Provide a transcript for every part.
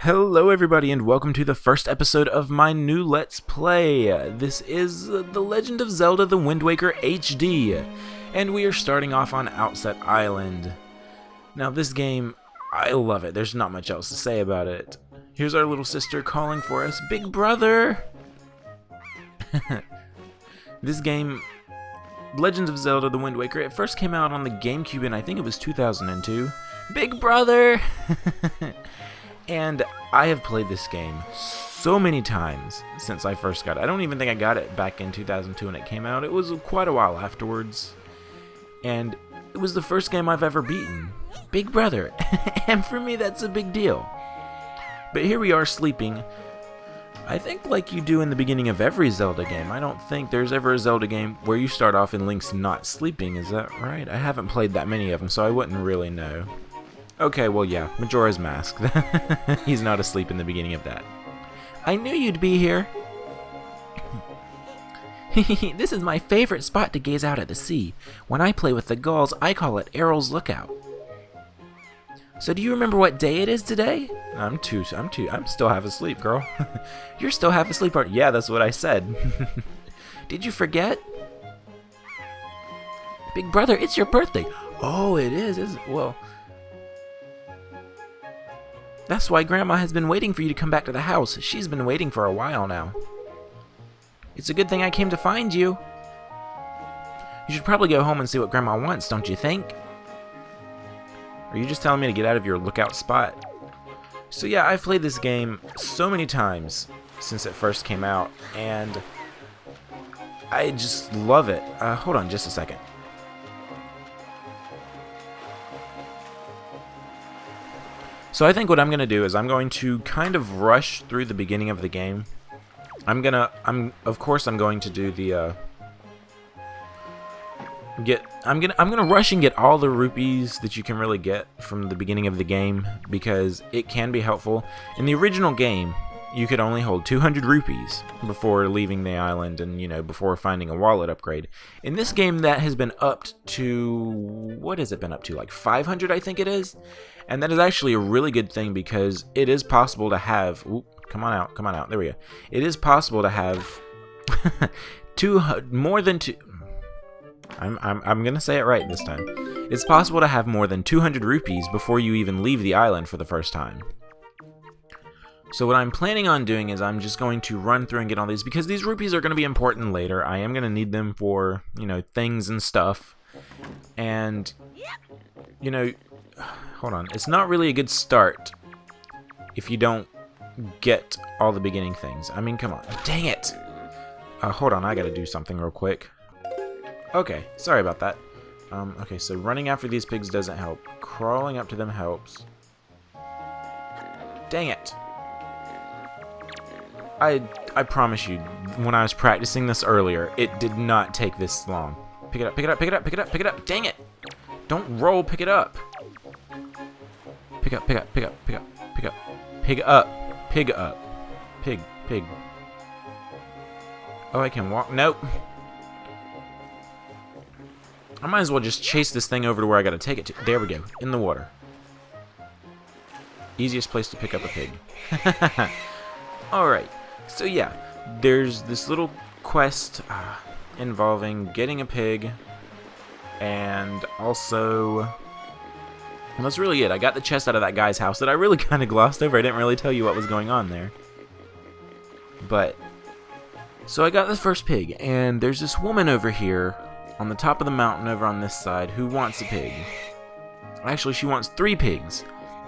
Hello everybody and welcome to the first episode of my new Let's Play. This is The Legend of Zelda The Wind Waker HD, and we are starting off on Outset Island. Now this game, I love it. There's not much else to say about it. Here's our little sister calling for us, Big Brother! This game, Legend of Zelda The Wind Waker, it first came out on the GameCube in I think it was 2002. Big Brother! And I have played this game so many times since I first got it. I don't even think I got it back in 2002 when it came out. It was quite a while afterwards. And it was the first game I've ever beaten. Big Brother. And for me, that's a big deal. But here we are sleeping. I think like you do in the beginning of every Zelda game. I don't think there's ever a Zelda game where you start off and Link's not sleeping. Is that right? I haven't played that many of them, so I wouldn't really know. Okay, well yeah, Majora's Mask. He's not asleep in the beginning of that. I knew you'd be here. This is my favorite spot to gaze out at the sea. When I play with the gulls, I call it Errol's Lookout. So do you remember what day it is today? I'm still half asleep, girl. You're still half asleep, aren't you? Yeah, that's what I said. Did you forget? Big Brother, it's your birthday. Oh, it is it? Well... That's why Grandma has been waiting for you to come back to the house. She's been waiting for a while now. It's a good thing I came to find you. You should probably go home and see what Grandma wants, don't you think? Are you just telling me to get out of your lookout spot? So yeah, I've played this game so many times since it first came out, and I just love it. Hold on just a second. So I think what I'm going to do is I'm going to kind of rush through the beginning of the game. I'm going to do the I'm going to rush and get all the rupees that you can really get from the beginning of the game because it can be helpful. In the original game, you could only hold 200 rupees before leaving the island and, you know, before finding a wallet upgrade. In this game, that has been upped to, what has it been up to? Like 500, I think it is. And that is actually a really good thing because it is possible to have, come on out, there we go. It is possible to have more than two, I'm gonna say it right this time. It's possible to have more than 200 rupees before you even leave the island for the first time. So what I'm planning on doing is I'm just going to run through and get all these because these rupees are going to be important later. I am going to need them for, you know, things and stuff. And, you know, hold on. It's not really a good start if you don't get all the beginning things. I mean, come on. Dang it! Hold on. I got to do something real quick. Okay. Sorry about that. Okay, so running after these pigs doesn't help. Crawling up to them helps. Dang it! I promise you, when I was practicing this earlier, it did not take this long. Pick it up, pick it up, pick it up, pick it up, pick it up. Dang it! Don't roll, pick it up. Pick up, pick up, pick up, pick up, pick up. Pig up. Pig up. Pig, pig. Oh, I can walk. Nope. I might as well just chase this thing over to where I gotta take it to. There we go. In the water. Easiest place to pick up a pig. Alright. So yeah, there's this little quest involving getting a pig, and also, well, that's really it. I got the chest out of that guy's house that I really kind of glossed over. I didn't really tell you what was going on there. But, so I got the first pig, and there's this woman over here on the top of the mountain over on this side who wants a pig. Actually, she wants 3 pigs.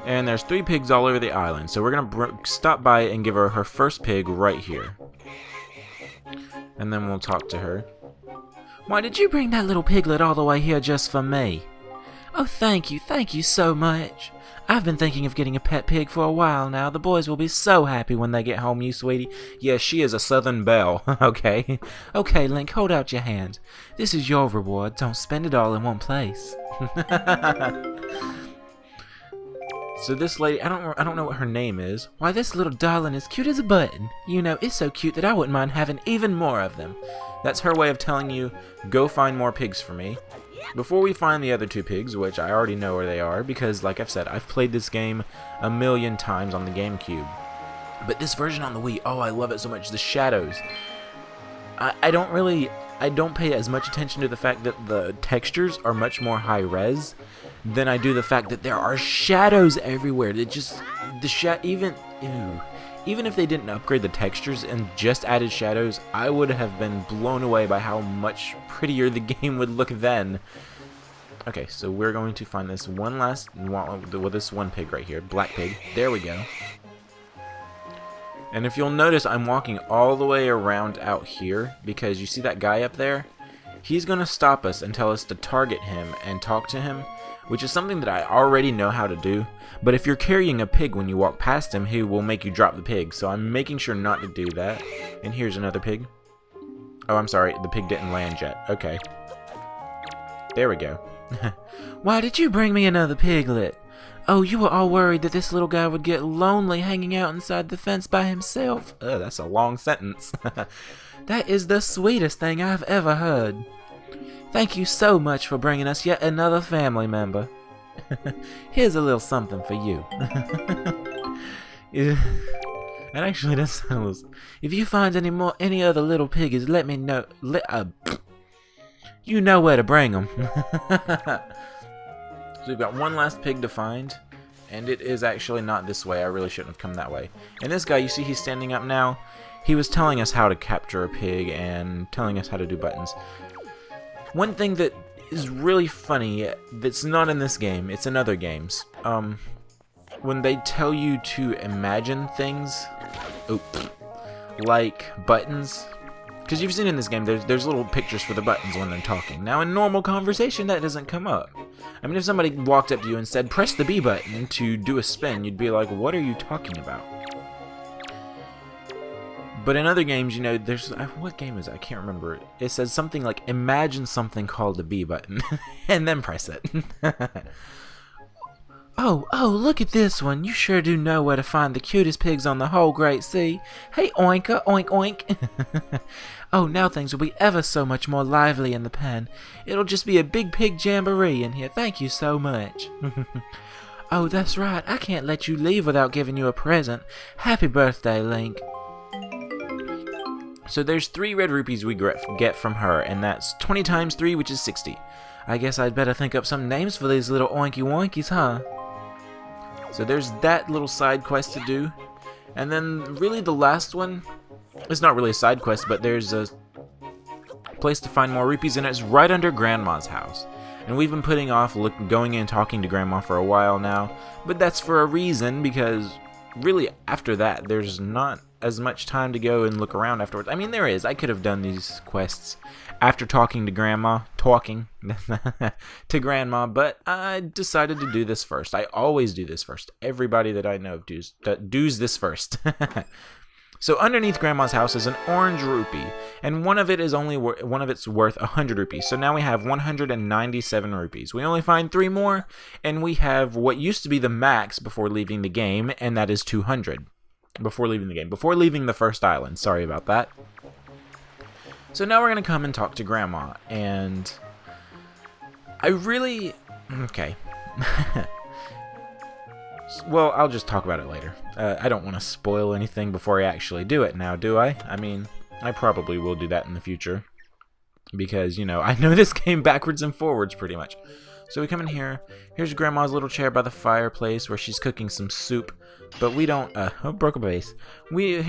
And there's 3 pigs all over the island, so we're gonna stop by and give her her first pig right here. And then we'll talk to her. Why did you bring that little piglet all the way here just for me? Oh, thank you so much. I've been thinking of getting a pet pig for a while now. The boys will be so happy when they get home, you sweetie. Yeah, she is a southern belle. Okay. Okay, Link, hold out your hand. This is your reward. Don't spend it all in one place. So this lady, I don't know what her name is. Why, this little darling is cute as a button. You know, it's so cute that I wouldn't mind having even more of them. That's her way of telling you, go find more pigs for me. before we find the other two pigs, which I already know where they are, because like I've said, I've played this game a million times on the GameCube. But this version on the Wii, oh, I love it so much. The shadows. I don't pay as much attention to the fact that the textures are much more high res than I do the fact that there are shadows everywhere. It just, even if they didn't upgrade the textures and just added shadows, I would have been blown away by how much prettier the game would look then. Okay, so we're going to find this this one pig right here, black pig. There we go. And if you'll notice, I'm walking all the way around out here because you see that guy up there? He's going to stop us and tell us to target him and talk to him, which is something that I already know how to do. But if you're carrying a pig when you walk past him, he will make you drop the pig. So I'm making sure not to do that. And here's another pig. Oh, I'm sorry. The pig didn't land yet. Okay. There we go. Why did you bring me another piglet? Oh, you were all worried that this little guy would get lonely hanging out inside the fence by himself. That's a long sentence. That is the sweetest thing I've ever heard. Thank you so much for bringing us yet another family member. Here's a little something for you. That actually does sound. If you find any other little piggies, let me know. You know where to bring them. So we've got one last pig to find, and it is actually not this way. I really shouldn't have come that way. And this guy, you see he's standing up now? He was telling us how to capture a pig and telling us how to do buttons. One thing that is really funny that's not in this game, it's in other games. When they tell you to imagine things, like buttons, because you've seen in this game, there's little pictures for the buttons when they're talking. Now, in normal conversation, that doesn't come up. I mean, if somebody walked up to you and said, press the B button to do a spin, you'd be like, what are you talking about? But in other games, you know, there's... what game is it? I can't remember it. It says something like, imagine something called the B button, and then press it. Oh, look at this one. You sure do know where to find the cutest pigs on the whole great sea. Hey, oinka, oink, oink. Oh, now things will be ever so much more lively in the pen. It'll just be a big pig jamboree in here. Thank you so much. Oh, that's right. I can't let you leave without giving you a present. Happy birthday, Link. So there's 3 red rupees we get from her, and that's 20 times 3, which is 60. I guess I'd better think up some names for these little oinky wonkies, huh? So there's that little side quest to do. And then really the last one, it's not really a side quest, but there's a place to find more rupees, and it's right under Grandma's house. And we've been putting off going in and talking to Grandma for a while now, but that's for a reason, because really after that there's not as much time to go and look around afterwards. I mean, there is. I could have done these quests after talking to Grandma, to Grandma, but I decided to do this first. I always do this first. Everybody that I know of does this first. So underneath Grandma's house is an orange rupee, and one of it's worth 100 rupees. So now we have 197 rupees. We only find 3 more, and we have what used to be the max before leaving the game, and that is 200. Before leaving the game. Before leaving the first island. Sorry about that. So now we're going to come and talk to Grandma, and I really... okay. Well, I'll just talk about it later. I don't want to spoil anything before I actually do it now, do I? I mean, I probably will do that in the future. Because, you know, I know this game backwards and forwards pretty much. So we come in here. Here's Grandma's little chair by the fireplace where she's cooking some soup. But we don't... oh, broke a vase.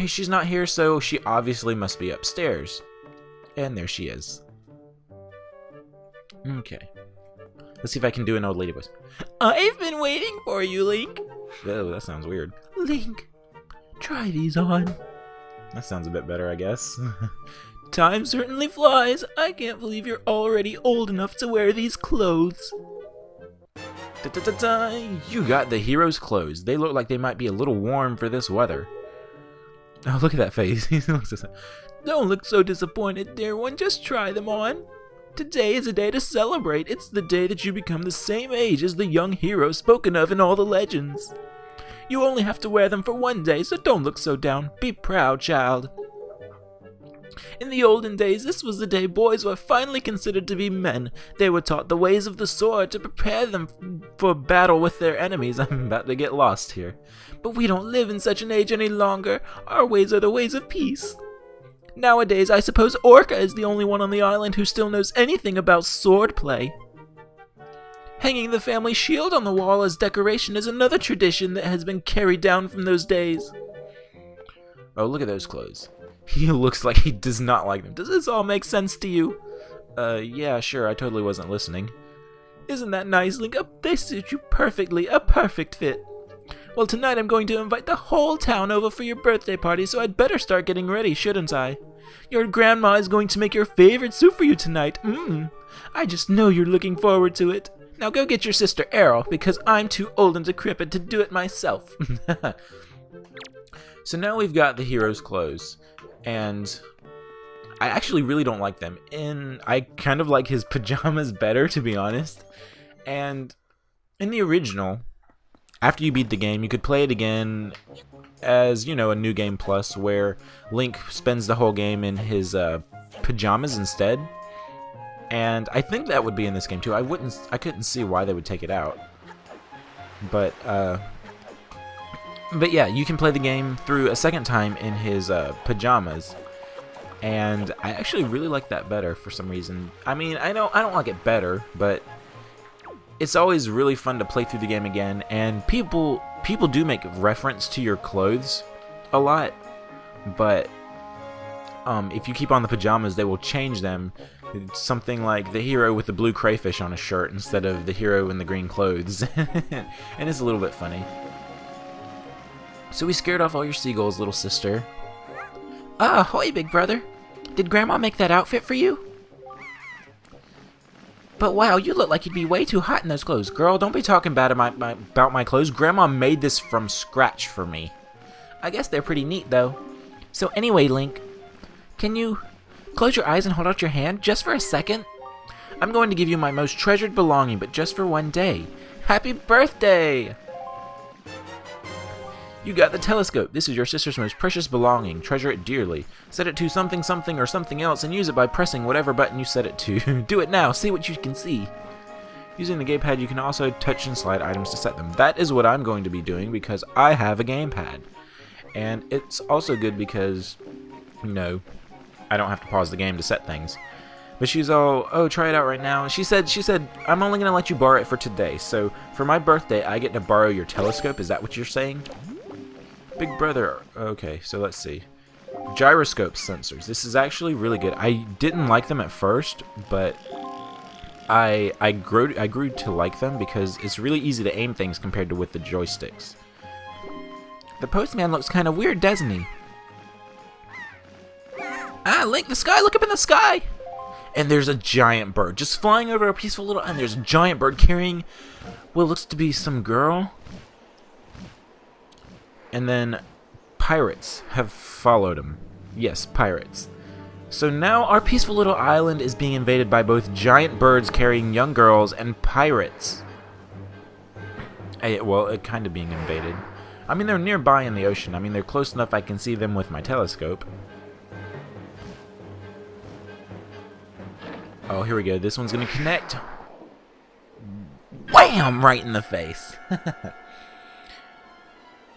She's not here, so she obviously must be upstairs. And there she is. Okay. Let's see if I can do an old lady voice. I've been waiting for you, Link. Oh, that sounds weird. Link, try these on. That sounds a bit better, I guess. Time certainly flies. I can't believe you're already old enough to wear these clothes. You got the hero's clothes. They look like they might be a little warm for this weather. Oh, look at that face. He looks just... Don't look so disappointed, dear one. Just try them on. Today is a day to celebrate. It's the day that you become the same age as the young hero spoken of in all the legends. You only have to wear them for one day, so don't look so down. Be proud, child. In the olden days, this was the day boys were finally considered to be men. They were taught the ways of the sword to prepare them for battle with their enemies. I'm about to get lost here. But we don't live in such an age any longer. Our ways are the ways of peace. Nowadays, I suppose Orca is the only one on the island who still knows anything about swordplay. Hanging the family shield on the wall as decoration is another tradition that has been carried down from those days. Oh, look at those clothes. He looks like he does not like them. Does this all make sense to you? Yeah, sure, I totally wasn't listening. Isn't that nice, Link? They suit you perfectly, a perfect fit. Well, tonight I'm going to invite the whole town over for your birthday party, so I'd better start getting ready, shouldn't I? Your grandma is going to make your favorite soup for you tonight. I just know you're looking forward to it. Now go get your sister Errol, because I'm too old and decrepit to do it myself. So now we've got the hero's clothes, and I actually really don't like them. And I kind of like his pajamas better, to be honest. And in the original, after you beat the game, you could play it again as, you know, a new game plus, where Link spends the whole game in his pajamas instead. And I think that would be in this game too. I couldn't see why they would take it out. But yeah, you can play the game through a second time in his pajamas. And I actually really like that better for some reason. I mean, I don't like it better, but it's always really fun to play through the game again, and people do make reference to your clothes a lot, but if you keep on the pajamas, they will change them. It's something like the hero with the blue crayfish on his shirt instead of the hero in the green clothes. And it's a little bit funny. So we scared off all your seagulls, little sister. Ah, ahoy, big brother. Did Grandma make that outfit for you? But wow, you look like you'd be way too hot in those clothes. Girl, don't be talking bad about my clothes. Grandma made this from scratch for me. I guess they're pretty neat, though. So anyway, Link, can you close your eyes and hold out your hand just for a second? I'm going to give you my most treasured belonging, but just for one day. Happy birthday! You got the telescope. This is your sister's most precious belonging. Treasure it dearly. Set it to something something or something else and use it by pressing whatever button you set it to. Do it now. See what you can see. Using the gamepad, you can also touch and slide items to set them. That is what I'm going to be doing because I have a gamepad. And it's also good because, you know, I don't have to pause the game to set things. But she's all, oh, try it out right now. She said, I'm only going to let you borrow it for today. So for my birthday, I get to borrow your telescope. Is that what you're saying? Big brother. Okay, so let's see. Gyroscope sensors. This is actually really good. I didn't like them at first, but I grew to like them because it's really easy to aim things compared to with the joysticks. The postman looks kind of weird, doesn't he? Ah, Link, the sky! Look up in the sky! And there's a giant bird just flying over a peaceful little... And there's a giant bird carrying what looks to be some girl. And then pirates have followed him. Yes, pirates. So now our peaceful little island is being invaded by both giant birds carrying young girls and pirates. Well, it kind of being invaded. I mean, they're nearby in the ocean. I mean, they're close enough I can see them with my telescope. Oh, here we go. This one's going to connect. Wham! Right in the face.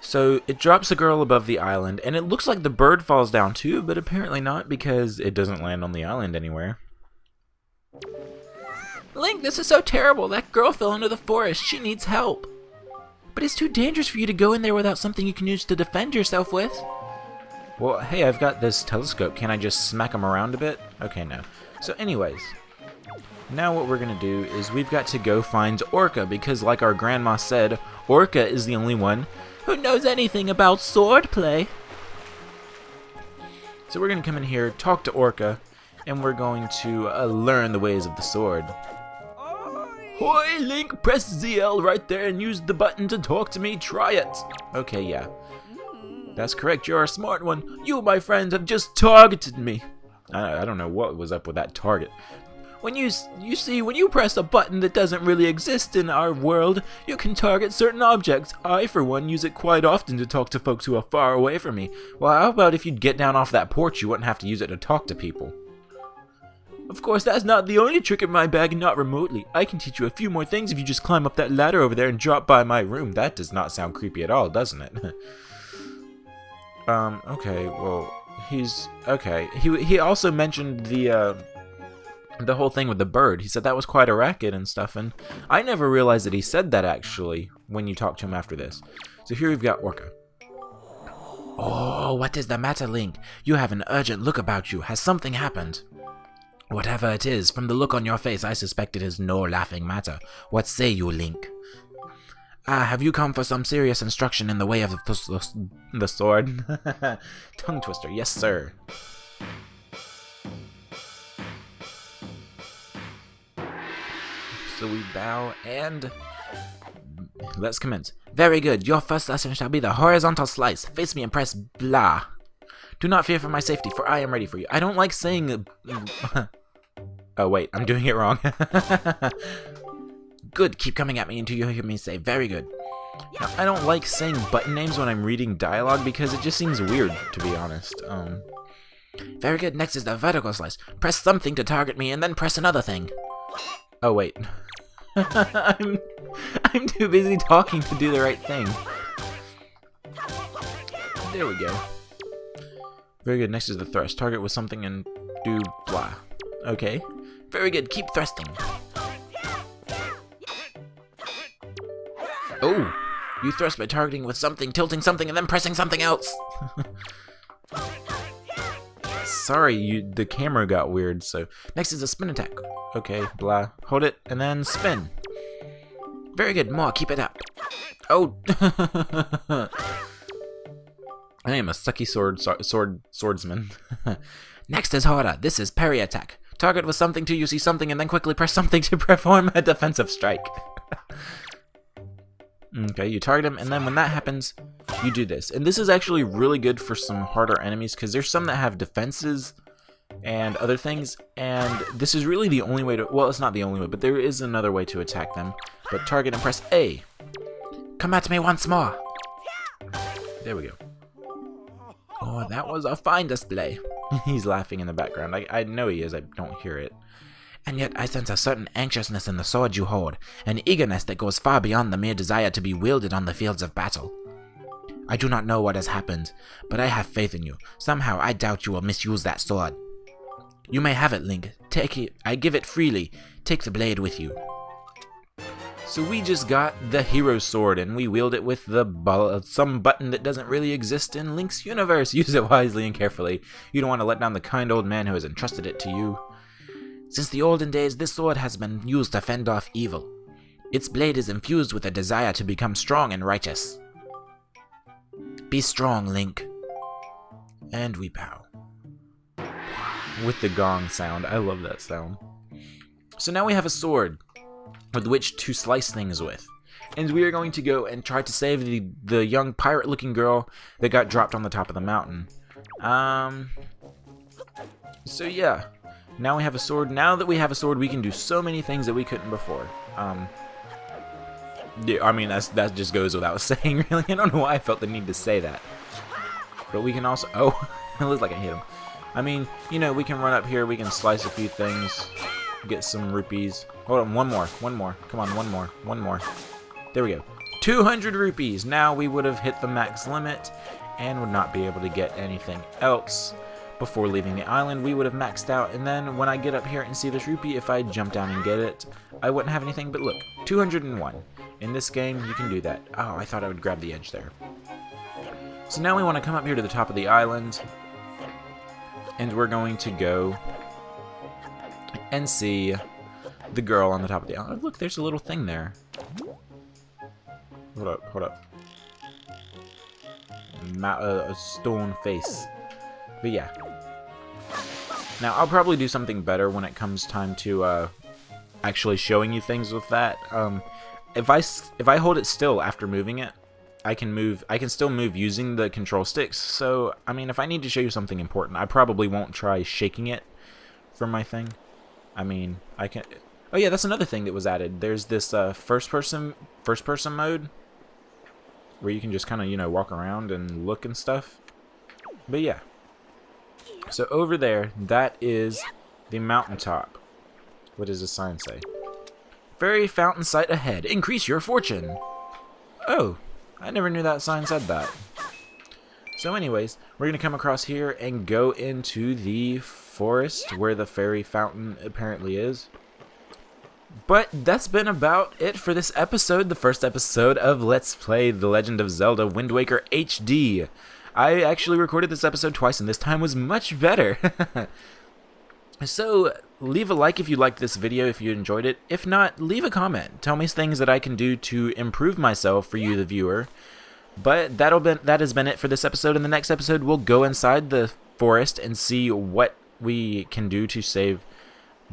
So it drops a girl above the island, and it looks like the bird falls down too, but apparently not because it doesn't land on the island anywhere. Link, this is so terrible. That girl fell into the forest. She needs help. But it's too dangerous for you to go in there without something you can use to defend yourself with. Well, hey, I've got this telescope. Can't I just smack them around a bit? Okay, no. So anyways, now what we're going to do is we've got to go find Orca, because like our grandma said, Orca is the only one who knows anything about swordplay. So we're going to come in here, talk to Orca, and we're going to learn the ways of the sword. Hoy, Link, press ZL right there and use the button to talk to me. Try it. Okay, yeah. That's correct, you're a smart one. You, my friend, have just targeted me. I don't know what was up with that target. When you press a button that doesn't really exist in our world, you can target certain objects. I, for one, use it quite often to talk to folks who are far away from me. Well, how about if you'd get down off that porch, you wouldn't have to use it to talk to people. Of course, that's not the only trick in my bag, not remotely. I can teach you a few more things if you just climb up that ladder over there and drop by my room. That does not sound creepy at all, doesn't it? Okay, well, okay. He also mentioned the whole thing with the bird. He said that was quite a racket and stuff, and I never realized that he said that, actually, when you talk to him after this. So here we've got Orca. Oh, what is the matter, Link? You have an urgent look about you. Has something happened? Whatever it is, from the look on your face, I suspect it is no laughing matter. What say you, Link? Have you come for some serious instruction in the way of the sword? Tongue twister, yes, sir. So we bow and let's commence. Very good. Your first lesson shall be the horizontal slice. Face me and press blah. Do not fear for my safety, for I am ready for you. I don't like saying... Oh, wait. I'm doing it wrong. Good. Keep coming at me until you hear me say, very good. Now, I don't like saying button names when I'm reading dialogue because it just seems weird, to be honest. Very good. Next is the vertical slice. Press something to target me and then press another thing. Oh, wait. I'm too busy talking to do the right thing. There we go. Very good. Next is the thrust. Target with something and do blah. Okay. Very good. Keep thrusting. Oh! You thrust by targeting with something, tilting something, and then pressing something else! Sorry, the camera got weird, so... Next is a spin attack. Okay, blah. Hold it, and then spin. Very good. More. Keep it up. Oh! I am a sucky swordsman. Next is harder. This is parry attack. Target with something till you see something, and then quickly press something to perform a defensive strike. Okay, you target him, and then when that happens, you do this. And this is actually really good for some harder enemies, because there's some that have defenses and other things, and this is really the only way to... Well, it's not the only way, but there is another way to attack them. But target and press A. Come at me once more. There we go. Oh, that was a fine display. He's laughing in the background. I know he is, I don't hear it. And yet I sense a certain anxiousness in the sword you hold, an eagerness that goes far beyond the mere desire to be wielded on the fields of battle. I do not know what has happened, but I have faith in you. Somehow I doubt you will misuse that sword. You may have it, Link. Take it. I give it freely. Take the blade with you. So we just got the hero sword, and we wield it with some button that doesn't really exist in Link's universe. Use it wisely and carefully. You don't want to let down the kind old man who has entrusted it to you. Since the olden days, this sword has been used to fend off evil. Its blade is infused with a desire to become strong and righteous. Be strong, Link. And we bow. With the gong sound. I love that sound. So now we have a sword with which to slice things with. And we are going to go and try to save the young pirate-looking girl that got dropped on the top of the mountain. So yeah. Now we have a sword. Now that we have a sword, we can do so many things that we couldn't before. Yeah, I mean, that just goes without saying, really. I don't know why I felt the need to say that. But we can also... Oh, it looks like I hit him. I mean, you know, we can run up here. We can slice a few things. Get some rupees. Hold on, one more. Come on, one more. There we go. 200 rupees. Now we would have hit the max limit and would not be able to get anything else. Before leaving the island, we would have maxed out, and then when I get up here and see this rupee, if I jump down and get it, I wouldn't have anything. But look, 201. In this game, you can do that. Oh, I thought I would grab the edge there. So now we want to come up here to the top of the island, and we're going to go and see the girl on the top of the island. Oh, look, there's a little thing there. Hold up. A stone face. But yeah. Now, I'll probably do something better when it comes time to actually showing you things with that. If I hold it still after moving it, I can still move using the control sticks. So, I mean, if I need to show you something important, I probably won't try shaking it from my thing. I mean, I can... Oh yeah, that's another thing that was added. There's this first person mode where you can just kind of, you know, walk around and look and stuff. But yeah. So over there, that is the mountaintop. What does the sign say? Fairy fountain sight ahead. Increase your fortune. Oh, I never knew that sign said that. So anyways, we're going to come across here and go into the forest where the fairy fountain apparently is. But that's been about it for this episode, the first episode of Let's Play The Legend of Zelda Wind Waker HD. I actually recorded this episode twice, and this time was much better. So, leave a like if you liked this video, if you enjoyed it. If not, leave a comment. Tell me things that I can do to improve myself for you, the viewer. But that has been it for this episode. In the next episode, we'll go inside the forest and see what we can do to save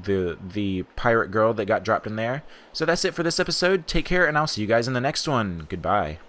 the pirate girl that got dropped in there. So that's it for this episode. Take care, and I'll see you guys in the next one. Goodbye.